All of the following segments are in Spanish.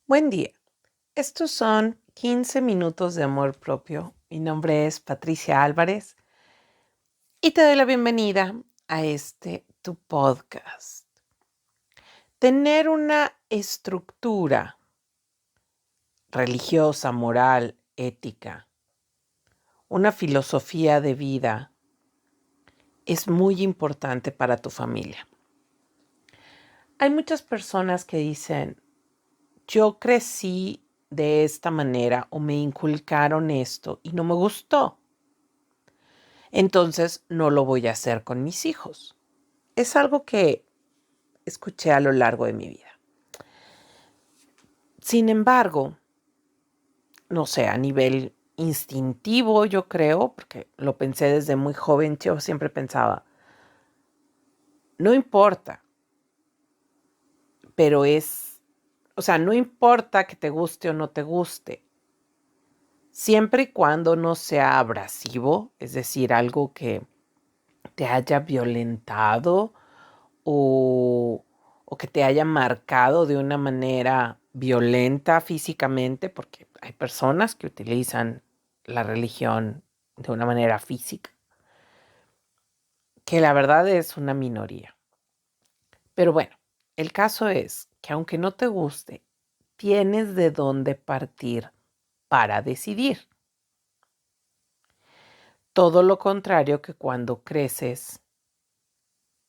Buen día. Estos son 15 minutos de amor propio. Mi nombre es Patricia Álvarez y te doy la bienvenida a tu podcast. Tener una estructura religiosa, moral, ética, una filosofía de vida es muy importante para tu familia. Hay muchas personas que dicen, yo crecí de esta manera o me inculcaron esto y no me gustó. Entonces no lo voy a hacer con mis hijos. Es algo que escuché a lo largo de mi vida. Sin embargo, no sé, a nivel instintivo yo creo, porque lo pensé desde muy joven, yo siempre pensaba, no importa, pero no importa que te guste o no te guste, siempre y cuando no sea abrasivo, es decir, algo que te haya violentado o, o que te haya marcado de una manera violenta físicamente, porque hay personas que utilizan la religión de una manera física, que la verdad es una minoría. Pero bueno, el caso es que aunque no te guste, tienes de dónde partir para decidir. Todo lo contrario que cuando creces,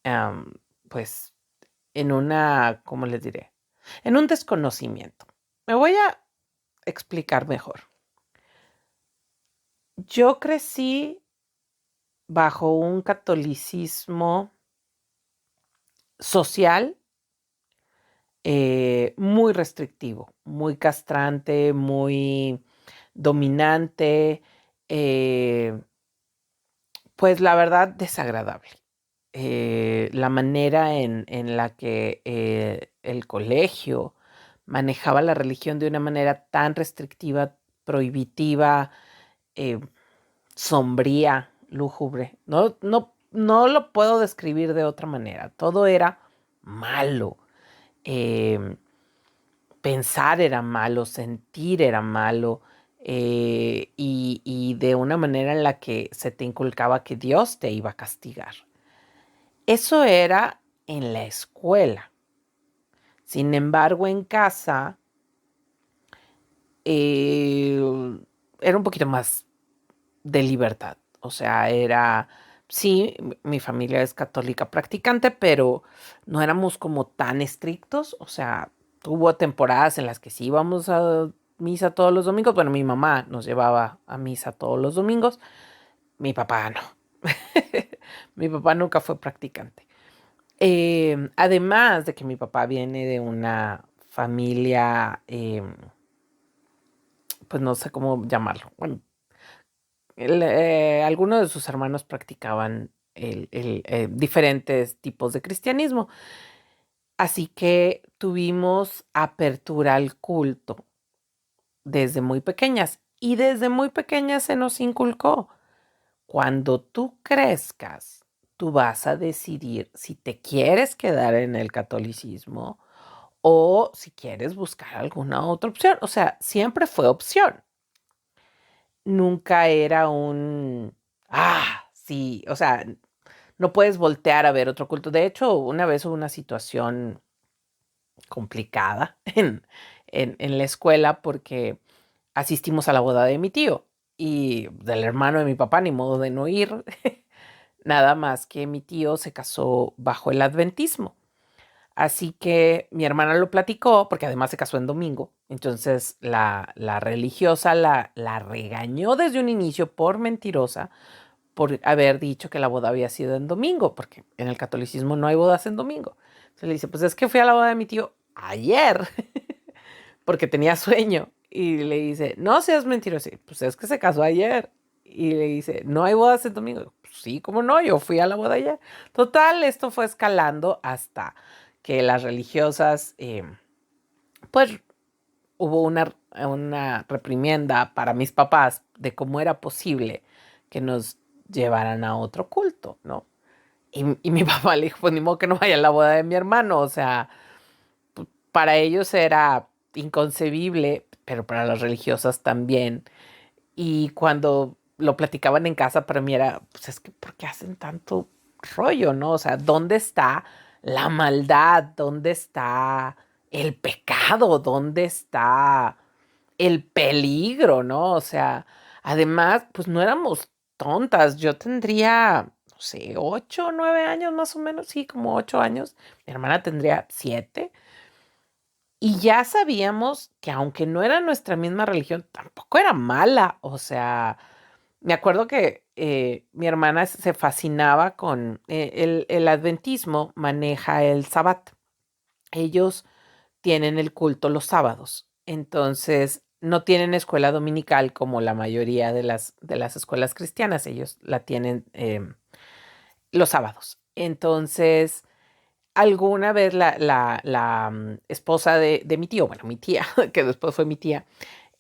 am, pues ¿cómo les diré? En un desconocimiento. Me voy a explicar mejor. Yo crecí bajo un catolicismo social muy restrictivo, muy castrante, muy dominante, eh, pues la verdad desagradable. La manera en la que el colegio manejaba la religión de una manera tan restrictiva, prohibitiva, eh, sombría, lúgubre. No lo puedo describir de otra manera. Todo era malo. Eh, Pensar era malo, sentir era malo. Y de una manera en la que se te inculcaba que Dios te iba a castigar. Eso era en la escuela. Sin embargo, en casa eh, era un poquito más de libertad. O sea, sí, mi familia es católica practicante, pero no éramos como tan estrictos. O sea, hubo temporadas en las que sí íbamos a misa todos los domingos. Bueno, mi mamá nos llevaba a misa todos los domingos. Mi papá no. Mi papá nunca fue practicante. Además de que mi papá viene de una familia, pues no sé cómo llamarlo. Bueno, algunos de sus hermanos practicaban diferentes tipos de cristianismo. Así que tuvimos apertura al culto desde muy pequeñas. Y desde muy pequeñas se nos inculcó. Cuando tú crezcas, tú vas a decidir si te quieres quedar en el catolicismo o si quieres buscar alguna otra opción. O sea, siempre fue opción. Nunca era sí, o sea, no puedes voltear a ver otro culto. De hecho, una vez hubo una situación complicada en la escuela porque asistimos a la boda de mi tío y del hermano de mi papá, ni modo de no ir. Nada más que mi tío se casó bajo el adventismo. Así que mi hermana lo platicó, porque además se casó en domingo. Entonces la religiosa la regañó desde un inicio por mentirosa, por haber dicho que la boda había sido en domingo, porque en el catolicismo no hay bodas en domingo. Entonces le dice, pues es que fui a la boda de mi tío ayer, porque tenía sueño. Y le dice, no seas mentirosa. Pues es que se casó ayer. Y le dice, no hay bodas en domingo. Pues sí, cómo no, yo fui a la boda ayer. Total, esto fue escalando hasta que las religiosas, pues hubo una reprimienda para mis papás de cómo era posible que nos llevaran a otro culto, ¿no? Y mi papá le dijo, pues ni modo que no vaya a la boda de mi hermano, o sea, para ellos era inconcebible, pero para las religiosas también. Y cuando lo platicaban en casa, para mí era, pues es que, ¿por qué hacen tanto rollo, no? O sea, ¿dónde está la maldad? ¿Dónde está el pecado? ¿Dónde está el peligro, no? O sea, además, pues no éramos tontas. Yo tendría, no sé, 8 o 9 años más o menos, sí, como 8 años. Mi hermana tendría 7. Y ya sabíamos que aunque no era nuestra misma religión, tampoco era mala. O sea, me acuerdo que mi hermana se fascinaba con el adventismo, maneja el sabbat. Ellos tienen el culto los sábados. Entonces, no tienen escuela dominical como la mayoría de las escuelas cristianas. Ellos la tienen los sábados. Entonces, alguna vez la esposa de mi tío, bueno, mi tía, que después fue mi tía,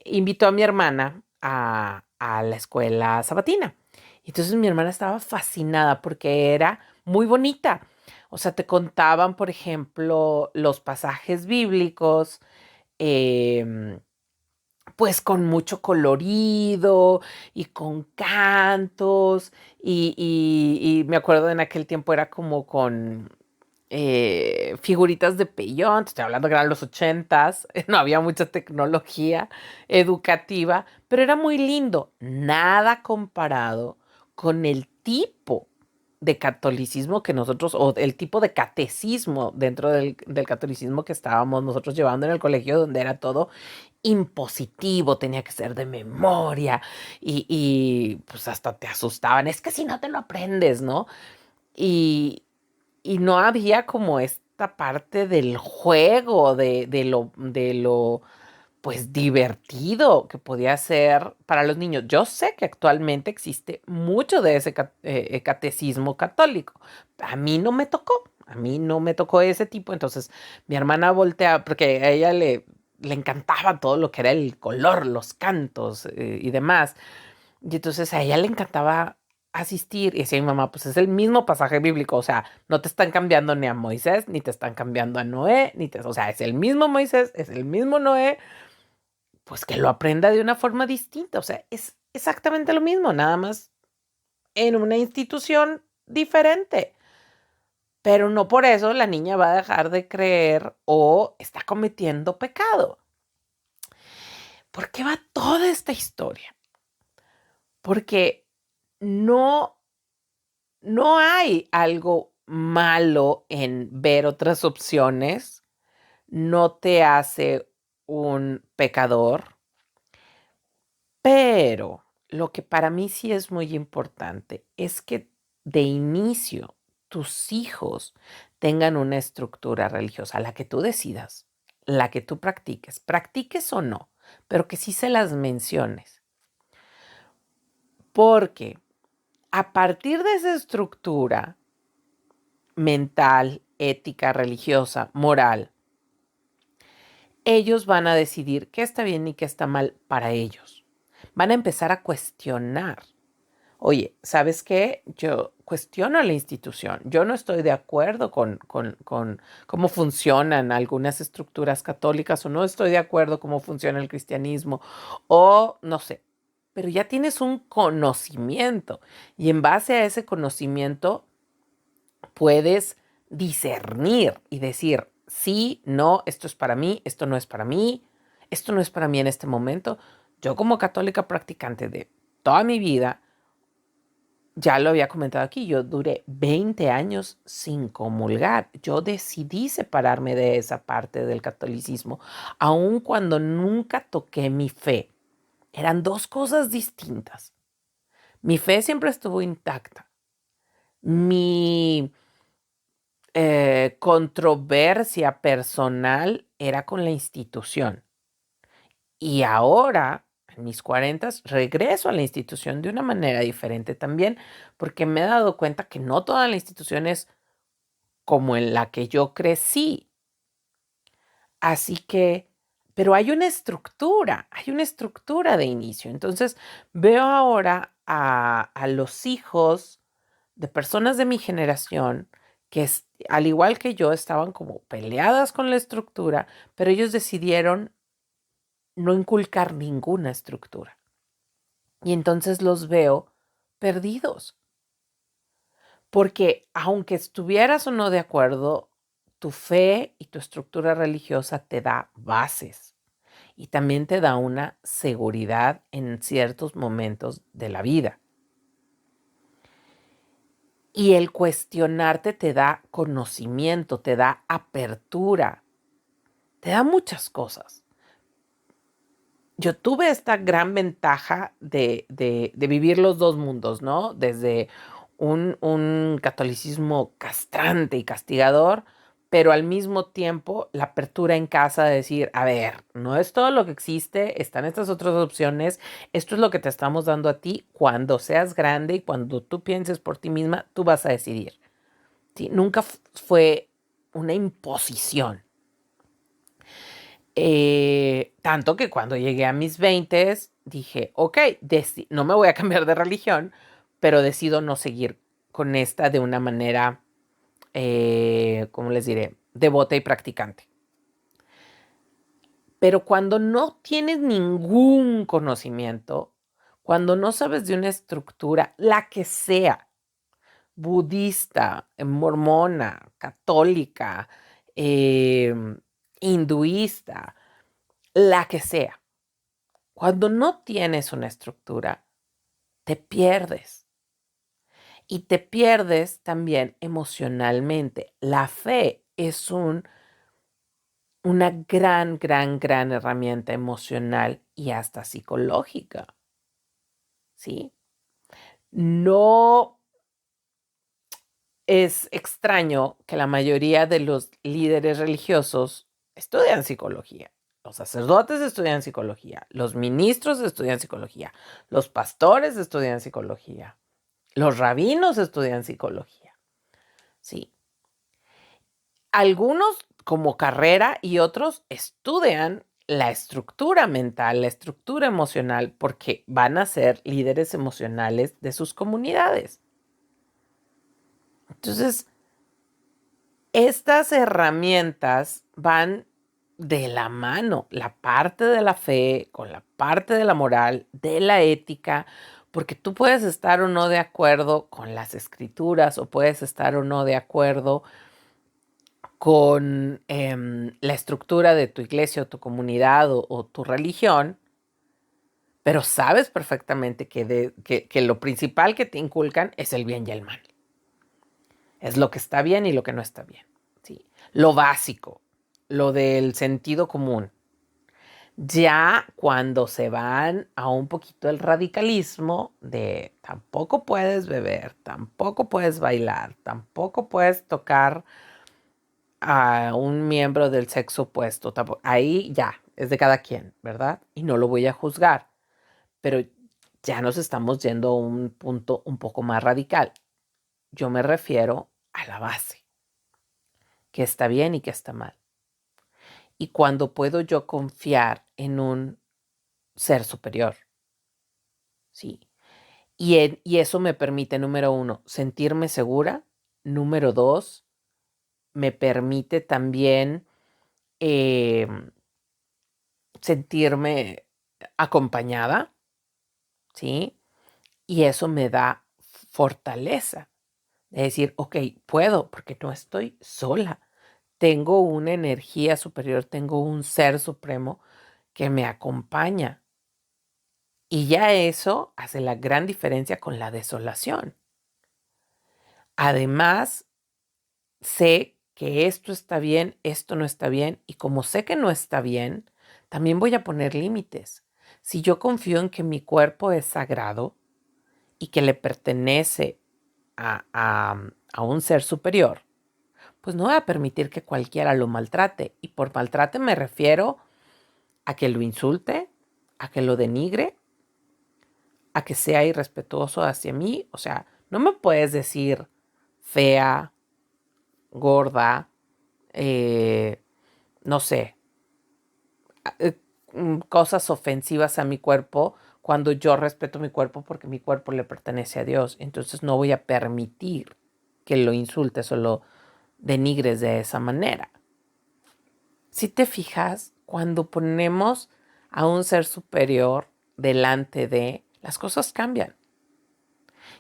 invitó a mi hermana a la escuela sabatina. Y entonces mi hermana estaba fascinada porque era muy bonita. O sea, te contaban, por ejemplo, los pasajes bíblicos, em, pues con mucho colorido y con cantos. Y me acuerdo en aquel tiempo era como con figuritas de peyón, te estoy hablando que eran los 80s, no había mucha tecnología educativa, pero era muy lindo, nada comparado con el tipo de catolicismo que nosotros, o el tipo de catecismo dentro del catolicismo que estábamos nosotros llevando en el colegio, donde era todo impositivo, tenía que ser de memoria pues hasta te asustaban, es que si no te lo aprendes, ¿no? Y, y no había como esta parte del juego, de lo pues divertido que podía ser para los niños. Yo sé que actualmente existe mucho de ese catecismo católico. A mí no me tocó, a mí no me tocó ese tipo. Entonces mi hermana voltea, porque a ella le encantaba todo lo que era el color, los cantos y demás. Y entonces a ella le encantaba asistir. Y decía mi mamá, pues es el mismo pasaje bíblico. O sea, no te están cambiando ni a Moisés, ni te están cambiando a Noé, o sea, es el mismo Moisés, es el mismo Noé. Pues que lo aprenda de una forma distinta. O sea, es exactamente lo mismo, nada más en una institución diferente. Pero no por eso la niña va a dejar de creer o está cometiendo pecado. ¿Por qué va toda esta historia? Porque no no hay algo malo en ver otras opciones, no te hace un pecador, pero lo que para mí sí es muy importante es que de inicio tus hijos tengan una estructura religiosa, la que tú decidas, la que tú practiques o no, pero que sí se las menciones, porque a partir de esa estructura mental, ética, religiosa, moral, ellos van a decidir qué está bien y qué está mal para ellos. Van a empezar a cuestionar. Oye, ¿sabes qué? Yo cuestiono la institución. Yo no estoy de acuerdo con cómo funcionan algunas estructuras católicas o no estoy de acuerdo cómo funciona el cristianismo o no sé. Pero ya tienes un conocimiento y en base a ese conocimiento puedes discernir y decir, sí, no, esto es para mí, esto no es para mí, esto no es para mí en este momento. Yo como católica practicante de toda mi vida, ya lo había comentado aquí, yo duré 20 años sin comulgar. Yo decidí separarme de esa parte del catolicismo, aun cuando nunca toqué mi fe. Eran dos cosas distintas. Mi fe siempre estuvo intacta. Mi controversia personal era con la institución. Y ahora, en mis 40, regreso a la institución de una manera diferente también, porque me he dado cuenta que no toda la institución es como en la que yo crecí. Así que, pero hay una estructura de inicio. Entonces, veo ahora a los hijos de personas de mi generación que al igual que yo estaban como peleadas con la estructura, pero ellos decidieron no inculcar ninguna estructura. Y entonces los veo perdidos. Porque aunque estuvieras o no de acuerdo, tu fe y tu estructura religiosa te da bases y también te da una seguridad en ciertos momentos de la vida. Y el cuestionarte te da conocimiento, te da apertura, te da muchas cosas. Yo tuve esta gran ventaja de vivir los dos mundos, ¿no? Desde un catolicismo castrante y castigador, pero al mismo tiempo la apertura en casa de decir, a ver, no es todo lo que existe, están estas otras opciones, esto es lo que te estamos dando a ti, cuando seas grande y cuando tú pienses por ti misma, tú vas a decidir. ¿Sí? Nunca fue una imposición. Tanto que cuando llegué a mis 20 dije, ok, no me voy a cambiar de religión, pero decido no seguir con esta de una manera, ¿cómo les diré? Devota y practicante. Pero cuando no tienes ningún conocimiento, cuando no sabes de una estructura, la que sea, budista, mormona, católica, hinduista, la que sea, cuando no tienes una estructura, te pierdes. Y te pierdes también emocionalmente. La fe es una gran herramienta emocional y hasta psicológica. ¿Sí? No es extraño que la mayoría de los líderes religiosos estudian psicología. Los sacerdotes estudian psicología, los ministros estudian psicología, los pastores estudian psicología, los rabinos estudian psicología. Sí. Algunos como carrera y otros estudian la estructura mental, la estructura emocional, porque van a ser líderes emocionales de sus comunidades. Entonces, estas herramientas van de la mano, la parte de la fe con la parte de la moral, de la ética, porque tú puedes estar o no de acuerdo con las escrituras o puedes estar o no de acuerdo con la estructura de tu iglesia o tu comunidad o tu religión, pero sabes perfectamente que lo principal que te inculcan es el bien y el mal. Es lo que está bien y lo que no está bien. ¿Sí? Lo básico, lo del sentido común. Ya cuando se van a un poquito el radicalismo de tampoco puedes beber, tampoco puedes bailar, tampoco puedes tocar a un miembro del sexo opuesto. Ahí ya, es de cada quien, ¿verdad? Y no lo voy a juzgar, pero ya nos estamos yendo a un punto un poco más radical. Yo me refiero a la base, qué está bien y qué está mal. Y cuando puedo yo confiar en un ser superior, ¿sí? Y eso me permite, número uno, sentirme segura. Número dos, me permite también eh, sentirme acompañada, ¿sí? Y eso me da fortaleza. De decir, ok, puedo, porque no estoy sola. Tengo una energía superior, tengo un ser supremo que me acompaña. Y ya eso hace la gran diferencia con la desolación. Además, sé que esto está bien, esto no está bien, y como sé que no está bien, también voy a poner límites. Si yo confío en que mi cuerpo es sagrado y que le pertenece a un ser superior, pues no voy a permitir que cualquiera lo maltrate. Y por maltrate me refiero a que lo insulte, a que lo denigre, a que sea irrespetuoso hacia mí. O sea, no me puedes decir fea, gorda, eh, no sé, cosas ofensivas a mi cuerpo cuando yo respeto mi cuerpo porque mi cuerpo le pertenece a Dios. Entonces no voy a permitir que lo insultes o lo denigres de esa manera. Si te fijas, cuando ponemos a un ser superior delante de, las cosas cambian.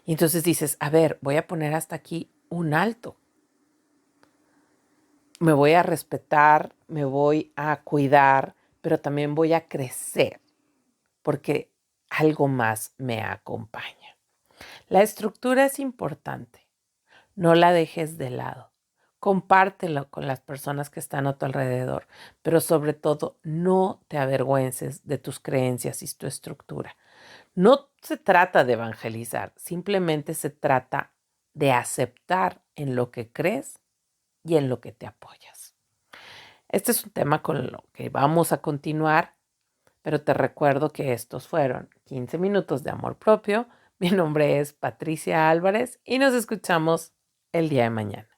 Y entonces dices, a ver, voy a poner hasta aquí un alto. Me voy a respetar, me voy a cuidar, pero también voy a crecer porque algo más me acompaña. La estructura es importante. No la dejes de lado. Compártelo con las personas que están a tu alrededor, pero sobre todo no te avergüences de tus creencias y tu estructura. No se trata de evangelizar, simplemente se trata de aceptar en lo que crees y en lo que te apoyas. Este es un tema con lo que vamos a continuar, pero te recuerdo que estos fueron 15 minutos de amor propio. Mi nombre es Patricia Álvarez y nos escuchamos el día de mañana.